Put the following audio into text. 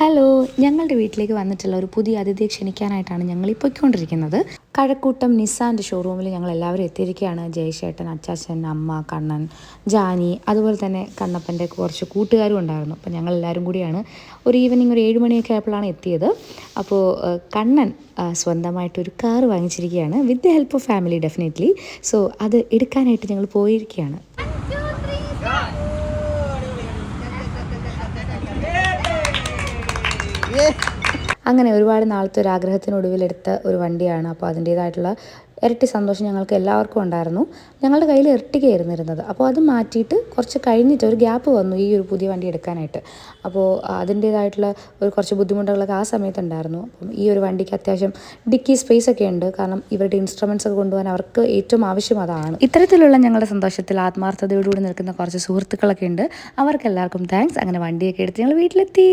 Hello, ഞങ്ങളുടെ വീട്ടിലേക്ക് വന്നിട്ടുള്ള ഒരു പുതിയ അതിഥിയെ ക്ഷണിക്കാനായിട്ടാണ് ഞങ്ങൾ ഈ പൊയ്ക്കൊണ്ടിരിക്കുന്നത്. കഴക്കൂട്ടം നിസ്സാൻ്റെ ഷോറൂമിൽ ഞങ്ങൾ എല്ലാവരും എത്തിയിരിക്കുകയാണ്. ജയശേട്ടൻ, അച്ചാച്ചൻ, അമ്മ, കണ്ണൻ, ജാനി, അതുപോലെ തന്നെ കണ്ണപ്പൻ്റെ കുറച്ച് കൂട്ടുകാരും ഉണ്ടായിരുന്നു. അപ്പോൾ ഞങ്ങൾ എല്ലാവരും കൂടിയാണ് ഒരു ഈവനിങ് ഒരു 7 മണിയൊക്കെ ആയപ്പോഴാണ് എത്തിയത്. അപ്പോൾ കണ്ണൻ സ്വന്തമായിട്ടൊരു കാർ വാങ്ങിച്ചിരിക്കുകയാണ്, with the help of family definitely. So അത് എടുക്കാനായിട്ട് ഞങ്ങൾ പോയിരിക്കുകയാണ്. അങ്ങനെ ഒരുപാട് നാളത്തെ ഒരു ആഗ്രഹത്തിനൊടുവിലെടുത്ത ഒരു വണ്ടിയാണ്. അപ്പോൾ അതിൻ്റേതായിട്ടുള്ള ഇരട്ടി സന്തോഷം ഞങ്ങൾക്ക് എല്ലാവർക്കും ഉണ്ടായിരുന്നു. ഞങ്ങളുടെ കയ്യിൽ എർട്ടിഗയായിരുന്നു ഇരുന്നത്. അപ്പോൾ അത് മാറ്റിയിട്ട് കുറച്ച് കഴിഞ്ഞിട്ട് ഒരു ഗ്യാപ്പ് വന്നു ഈ ഒരു പുതിയ വണ്ടി എടുക്കാനായിട്ട്. അപ്പോൾ അതിൻ്റേതായിട്ടുള്ള ഒരു കുറച്ച് ബുദ്ധിമുട്ടുകളൊക്കെ ആ സമയത്തുണ്ടായിരുന്നു. അപ്പം ഈ ഒരു വണ്ടിക്ക് അത്യാവശ്യം ഡിക്കി സ്പേസ് ഒക്കെ ഉണ്ട്. കാരണം ഇവരുടെ ഇൻസ്ട്രുമെൻറ്റ്സ് ഒക്കെ കൊണ്ടുപോകാൻ അവർക്ക് ഏറ്റവും ആവശ്യം അതാണ്. ഇത്തരത്തിലുള്ള ഞങ്ങളുടെ സന്തോഷത്തിൽ ആത്മാർത്ഥതയോടുകൂടി നിൽക്കുന്ന കുറച്ച് സുഹൃത്തുക്കളൊക്കെ ഉണ്ട്. അവർക്കെല്ലാവർക്കും താങ്ക്സ്. അങ്ങനെ വണ്ടിയൊക്കെ എടുത്ത് ഞങ്ങൾ വീട്ടിലെത്തി.